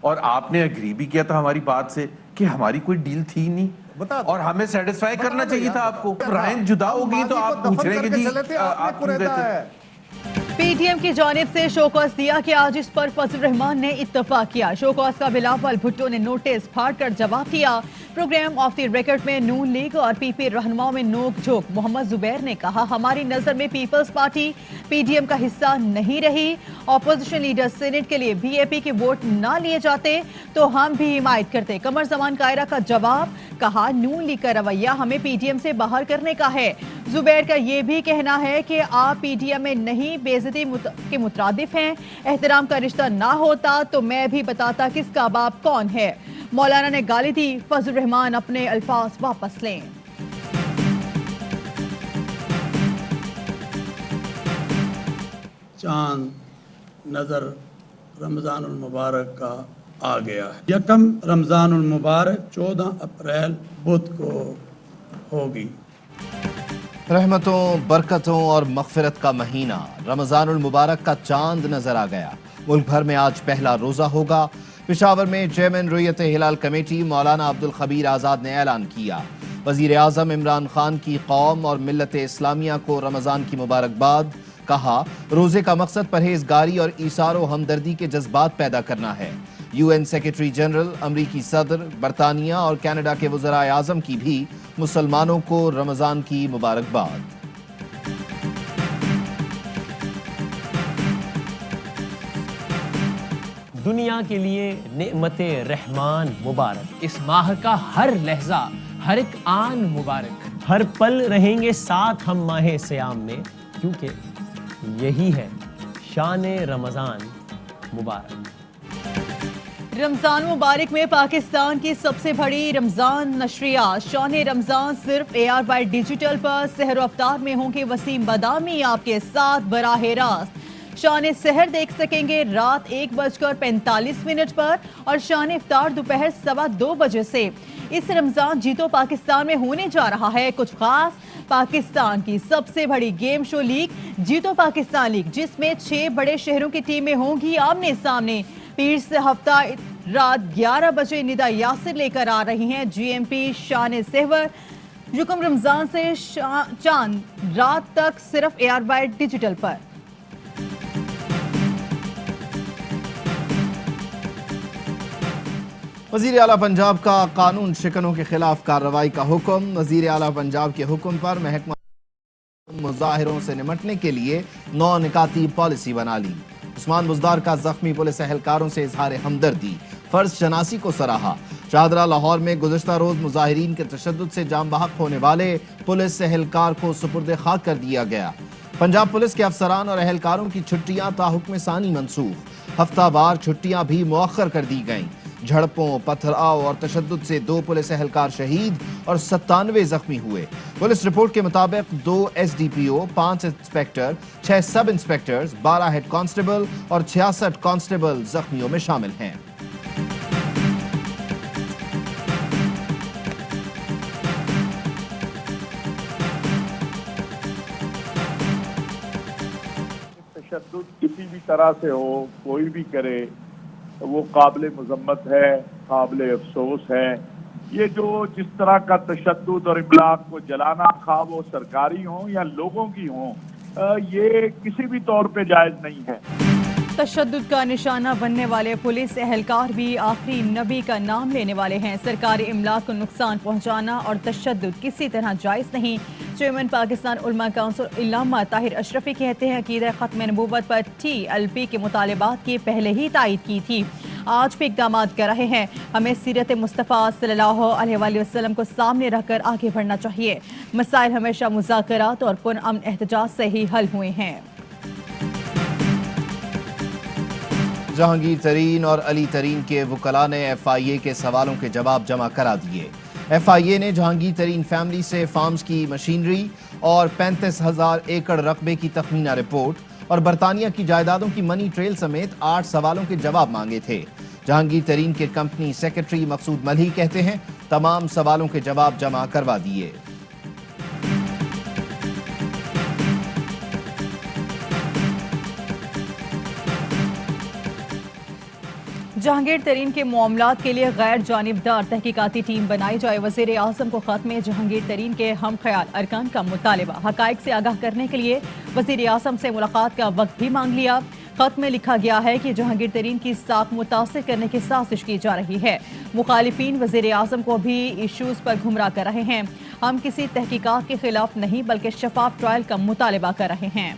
اور آپ نے اگری بھی کیا تھا ہماری بات سے کہ ہماری کوئی ڈیل تھی نہیں اور ہمیں سیٹسفائی کرنا چاہیے تھا آپ کو. رائن جدا ہو گئی تو آپ پوچھ رہے ہیں کہ جی آپ کیوں رہتے ہیں. پی ٹی ایم کی جانب سے شوکاز دیا کہ آج اس پر فضل الرحمان نے اتفاق کیا. شوکاز کا بلاول بھٹو نے نوٹس پھاڑ کر جواب دیا. پروگرام آف دی ریکارڈ میں نون لیگ اور پی پی رہنماؤں میں نوک جھوک. محمد زبیر نے کہا ہماری نظر میں Peoples Party P D M کا حصہ نہیں رہی. اپوزیشن لیڈر سینیٹ کے لیے بی اے پی کے ووٹ نہ لیے جاتے تو ہم بھی حمایت کرتے. قمر زمان قائرہ کا جواب. کہا نون لیگ کا رویہ ہمیں پی ڈی ایم سے باہر کرنے کا ہے. زبیر کا یہ بھی کہنا ہے کہ آپ پی ڈی ایم میں نہیں بے عزتی کے مترادف ہیں. احترام کا رشتہ نہ ہوتا تو میں بھی بتاتا کس کا باپ کون ہے. مولانا نے گالی دی. فضل الرحمان اپنے الفاظ واپس لیں. چاند نظر رمضان المبارک کا آ گیا ہے. یکم رمضان المبارک 14 اپریل بدھ کو ہوگی. رحمتوں، برکتوں اور مغفرت کا مہینہ رمضان المبارک کا چاند نظر آ گیا. ملک بھر میں آج پہلا روزہ ہوگا. پشاور میں چیئرمین رویت ہلال کمیٹی مولانا عبدالخبیر آزاد نے اعلان کیا. وزیر اعظم عمران خان کی قوم اور ملت اسلامیہ کو رمضان کی مبارکباد. کہا روزے کا مقصد پرہیزگاری اور ایثار و ہمدردی کے جذبات پیدا کرنا ہے. یو این سیکرٹری جنرل، امریکی صدر، برطانیہ اور کینیڈا کے وزرائے اعظم کی بھی مسلمانوں کو رمضان کی مبارکباد. دنیا کے لیے نعمت رحمان مبارک. اس ماہ کا ہر لحظہ، ہر ایک آن مبارک. ہر پل رہیں گے ساتھ ہم ماہ سیام میں، کیونکہ یہی ہے شان رمضان مبارک. رمضان مبارک میں پاکستان کی سب سے بڑی رمضان نشریات شان رمضان صرف اے آر وائی ڈیجیٹل پر. سحر و افطار میں ہوں گے وسیم بادامی آپ کے ساتھ براہ راست. شان سحر دیکھ سکیں گے رات 1:45 پر اور شان افطار دوپہر 2:15 بجے سے. اس رمضان جیتو پاکستان میں ہونے جا رہا ہے کچھ خاص. پاکستان کی سب سے بڑی گیم شو لیگ جیتو پاکستان لیگ، جس میں 6 بڑے شہروں کی ٹیمیں ہوں گی آمنے سامنے. پیر سے ہفتہ رات 11 بجے ندا یاسر لے کر آ رہی ہیں جی ایم پی شان سحور. یکم رمضان سے چاند رات تک صرف اے آر وائی ڈیجیٹل پر. وزیر اعلیٰ پنجاب کا قانون شکنوں کے خلاف کارروائی کا حکم. وزیر اعلیٰ پنجاب کے حکم پر محکمہ مظاہروں سے نمٹنے کے لیے 9 نکاتی پالیسی بنا لی. عثمان بزدار کا زخمی پولیس اہلکاروں سے اظہار ہمدردی. فرض شناسی کو سراہا. شاہدرہ لاہور میں گزشتہ روز مظاہرین کے تشدد سے جاں بحق ہونے والے پولیس اہلکار کو سپرد خاک کر دیا گیا. پنجاب پولیس کے افسران اور اہلکاروں کی چھٹیاں تاحکم ثانی منسوخ. ہفتہ وار چھٹیاں بھی مؤخر کر دی گئیں. جھڑپوں، پتھراؤ اور تشدد سے 2 پولیس اہلکار شہید اور 97 زخمی ہوئے. پولیس رپورٹ کے مطابق 2 ایس ڈی پی او، 5 انسپیکٹر، 6 سب انسپیکٹرز، 12 ہیڈ کانسٹیبل اور 66 کانسٹیبل زخمیوں میں شامل ہیں. تشدد کسی بھی طرح سے ہو، کوئی بھی کرے، وہ قابل مذمت ہے، قابل افسوس ہے. یہ جو جس طرح کا تشدد اور املاک کو جلانا، خواہ وہ سرکاری ہوں یا لوگوں کی ہوں، یہ کسی بھی طور پہ جائز نہیں ہے. تشدد کا نشانہ بننے والے پولیس اہلکار بھی آخری نبی کا نام لینے والے ہیں. سرکاری املاک کو نقصان پہنچانا اور تشدد کسی طرح جائز نہیں. چیئرمین پاکستان علماء کونسل علامہ طاہر اشرفی کہتے ہیں عقیدہ ختم نبوت پر ٹی ایل پی کے مطالبات کی پہلے ہی تائید کی تھی، آج بھی اقدامات کر رہے ہیں. ہمیں سیرت مصطفیٰ صلی اللہ علیہ وآلہ وسلم کو سامنے رکھ کر آگے بڑھنا چاہیے. مسائل ہمیشہ مذاکرات اور پرامن احتجاج سے ہی حل ہوئے ہیں. جہانگیر ترین اور علی ترین کے وکلاء نے ایف آئی اے کے سوالوں کے جواب جمع کرا دیے. ایف آئی اے نے جہانگیر ترین فیملی سے فارمز کی مشینری اور 35,000 ایکڑ رقبے کی تخمینہ رپورٹ اور برطانیہ کی جائیدادوں کی منی ٹریل سمیت 8 سوالوں کے جواب مانگے تھے. جہانگیر ترین کے کمپنی سیکرٹری مقصود ملہی کہتے ہیں تمام سوالوں کے جواب جمع کروا دیے. جہانگیر ترین کے معاملات کے لیے غیر جانبدار تحقیقاتی ٹیم بنائی جائے، وزیر اعظم کو خط میں جہانگیر ترین کے ہم خیال ارکان کا مطالبہ، حقائق سے آگاہ کرنے کے لیے وزیر اعظم سے ملاقات کا وقت بھی مانگ لیا۔ خط میں لکھا گیا ہے کہ جہانگیر ترین کی ساکھ متاثر کرنے کی سازش کی جا رہی ہے۔ مخالفین وزیر اعظم کو بھی ایشوز پر گمراہ کر رہے ہیں۔ ہم کسی تحقیقات کے خلاف نہیں بلکہ شفاف ٹرائل کا مطالبہ کر رہے ہیں۔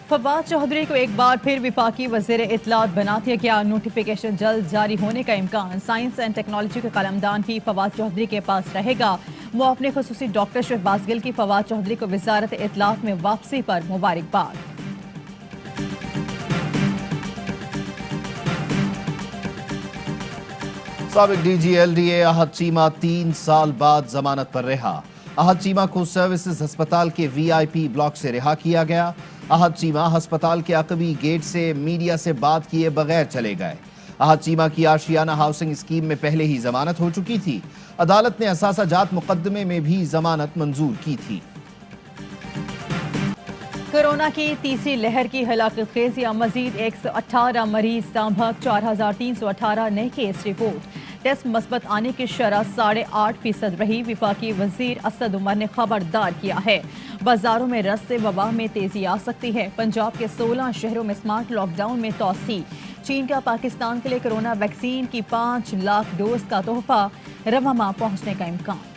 فواد چودھری کو ایک بار پھر وفاقی وزیر اطلاعات بنا دیا گیا، نوٹیفیکیشن جلد جاری ہونے کا امکان۔ سائنس اینڈ ٹیکنالوجی کے قلمدان بھی فواد چودھری کے پاس رہے گا۔ معاون خصوصی ڈاکٹر شہباز گل کی فواد چودھری کو وزارت اطلاعات میں واپسی پر مبارکباد۔ سابق D G L D A Ahad Cheema 3 سال بعد ضمانت پر رہا۔ احد چیمہ کو سروسز ہسپتال کے وی آئی پی بلاک سے رہا کیا گیا۔ احد چیمہ ہسپتال کے عقبی گیٹ سے میڈیا سے بات کیے بغیر چلے گئے۔ احد چیمہ کی آشیانہ ہاؤسنگ اسکیم میں پہلے ہی ضمانت ہو چکی تھی۔ عدالت نے اثاثہ جات مقدمے میں بھی ضمانت منظور کی تھی۔ کورونا کی تیسری لہر کی ہلاکت خیز یا مزید 118 مریض سامبھگ 4318 نئے کیس رپورٹ۔ ٹیسٹ مثبت آنے کی شرح 8.5% رہی۔ وفاقی وزیر اسد عمر نے خبردار کیا ہے، بازاروں میں رس سے وبا میں تیزی آ سکتی ہے۔ پنجاب کے 16 شہروں میں سمارٹ لاک ڈاؤن میں توسیع۔ چین کا پاکستان کے لیے کورونا ویکسین کی 5 لاکھ ڈوز کا تحفہ، رواں ماہ پہنچنے کا امکان۔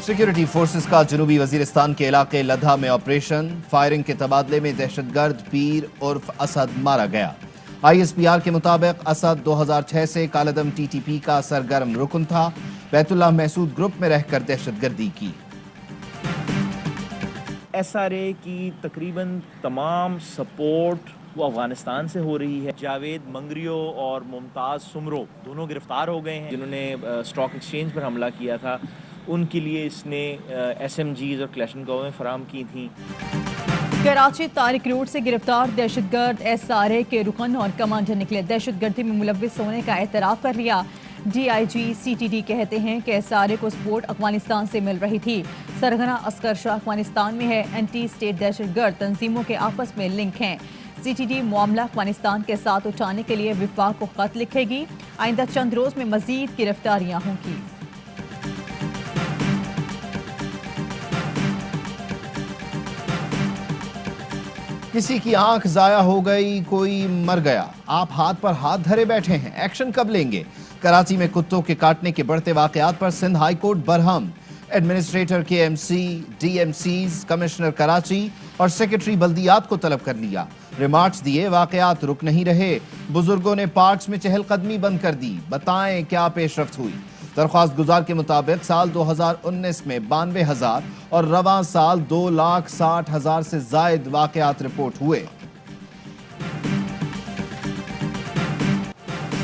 سیکیورٹی فورسز کا جنوبی وزیرستان کے علاقے لدھا میں آپریشن، فائرنگ کے تبادلے میں دہشت گرد پیر عرف اسد مارا گیا۔ آئی ایس پی آر کے مطابق اسد 2006 سے کالعدم ٹی ٹی پی کا سرگرم رکن تھا، بیت اللہ محسود گروپ میں رہ کر دہشت گردی کی۔ ایس آر اے کی تقریباً تمام سپورٹ وہ افغانستان سے ہو رہی ہے۔ جاوید منگریو اور ممتاز سمرو دونوں گرفتار ہو گئے ہیں، جنہوں نے اسٹاک ایکسچینج پر حملہ کیا تھا۔ ان کے لیے اس نے ایس ایم جیز اور کلیشنکوویں فراہم کی تھیں۔ کراچی طارق روڈ سے گرفتار دہشت گرد ایس آر اے کے رکن اور کمانڈر نکلے، دہشت گردی میں ملوث ہونے کا اعتراف کر لیا۔ D I G C T D کہتے ہیں کہ ایس آر اے کو سپورٹ افغانستان سے مل رہی تھی۔ سرغنہ عسکر شاہ افغانستان میں ہے، اینٹی اسٹیٹ دہشت گرد تنظیموں کے آپس میں لنک ہیں۔ سی ٹی ڈی معاملہ افغانستان کے ساتھ اٹھانے کے لیے وفاق کو خط لکھے گی۔ آئندہ چند روز میں مزید گرفتاریاں ہوں گی۔ کسی کی آنکھ ضائع ہو گئی، کوئی مر گیا، آپ ہاتھ پر ہاتھ دھرے بیٹھے ہیں، ایکشن کب لیں گے؟ کراچی میں کتوں کے کاٹنے کے بڑھتے واقعات پر سندھ ہائی کورٹ برہم۔ Administrator K M C, D M Cs, commissioner Karachi اور سیکرٹری بلدیات کو طلب کر لیا۔ ریمارکس دیے، واقعات رک نہیں رہے، بزرگوں نے پارکس میں چہل قدمی بند کر دی، بتائیں کیا پیش رفت ہوئی؟ درخواست گزار کے مطابق سال 2019 میں 92,000 اور رواں سال 2,60,000 سے زائد واقعات رپورٹ ہوئے۔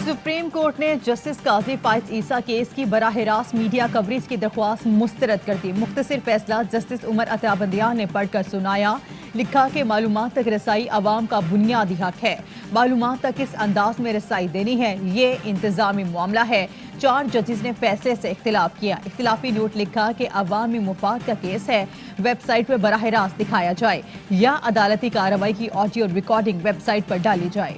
سپریم کورٹ نے جسٹس قاضی فائز عیسیٰ کیس کی براہ راست میڈیا کوریج کی درخواست مسترد کر دی۔ مختصر فیصلہ جسٹس عمر عطا بندیان نے پڑھ کر سنایا۔ لکھا کہ معلومات تک رسائی عوام کا بنیادی حق ہے، معلومات تک کس انداز میں رسائی دینی ہے یہ انتظامی معاملہ ہے۔ 4 ججز نے فیصلے سے اختلاف کیا۔ اختلافی نوٹ لکھا کہ عوامی مفاد کا کیس ہے، ویب سائٹ پہ براہ راست دکھایا جائے یا عدالتی کارروائی کی آڈیو ریکارڈنگ ویب سائٹ پر ڈالی جائے۔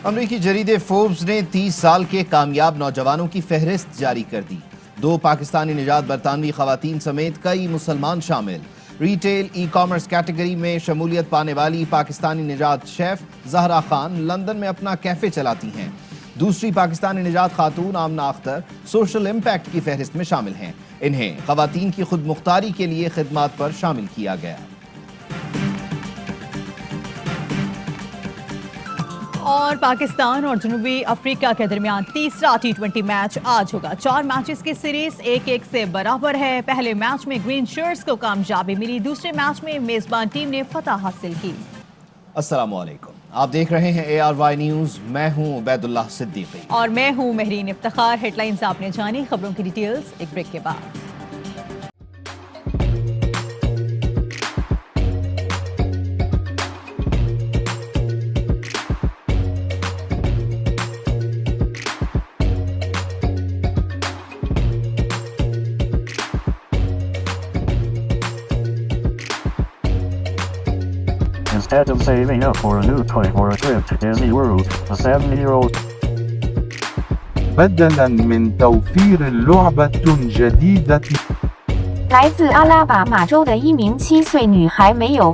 امریکی جریدے فوربس نے 30 سال کے کامیاب نوجوانوں کی فہرست جاری کر دی۔ 2 پاکستانی نژاد برطانوی خواتین سمیت کئی مسلمان شامل۔ ریٹیل ای کامرس کیٹیگری میں شمولیت پانے والی پاکستانی نژاد شیف زہرا خان لندن میں اپنا کیفے چلاتی ہیں۔ دوسری پاکستانی نژاد خاتون آمنہ اختر سوشل امپیکٹ کی فہرست میں شامل ہیں۔ انہیں خواتین کی خود مختاری کے لیے خدمات پر شامل کیا گیا۔ اور پاکستان اور جنوبی افریقہ کے درمیان تیسرا T20 میچ آج ہوگا۔ 4 میچز کی سیریز 1-1 سے برابر ہے۔ پہلے میچ میں گرین شرٹس کو کامیابی ملی، دوسرے میچ میں میزبان ٹیم نے فتح حاصل کی۔ السلام علیکم، آپ دیکھ رہے ہیں ARY نیوز، میں ہوں عبید اللہ صدیقی اور میں ہوں مہرین افتخار۔ ہیڈ لائنز آپ نے جانی، خبروں کی ڈیٹیلز ایک بریک کے بعد۔ Instead of saving up for a new toy for a trip to Disney World, the 7-year-old بدلا من توفير لعبة جديدة 来自阿拉巴马州的一名7岁女孩没有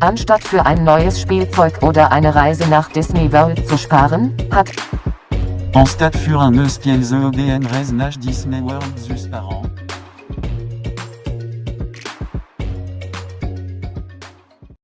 Anstatt für ein neues Spielzeug oder eine Reise nach Disney World zu sparen, hat En stade für un eus kiel ze ODN reznach Disney World zus par an.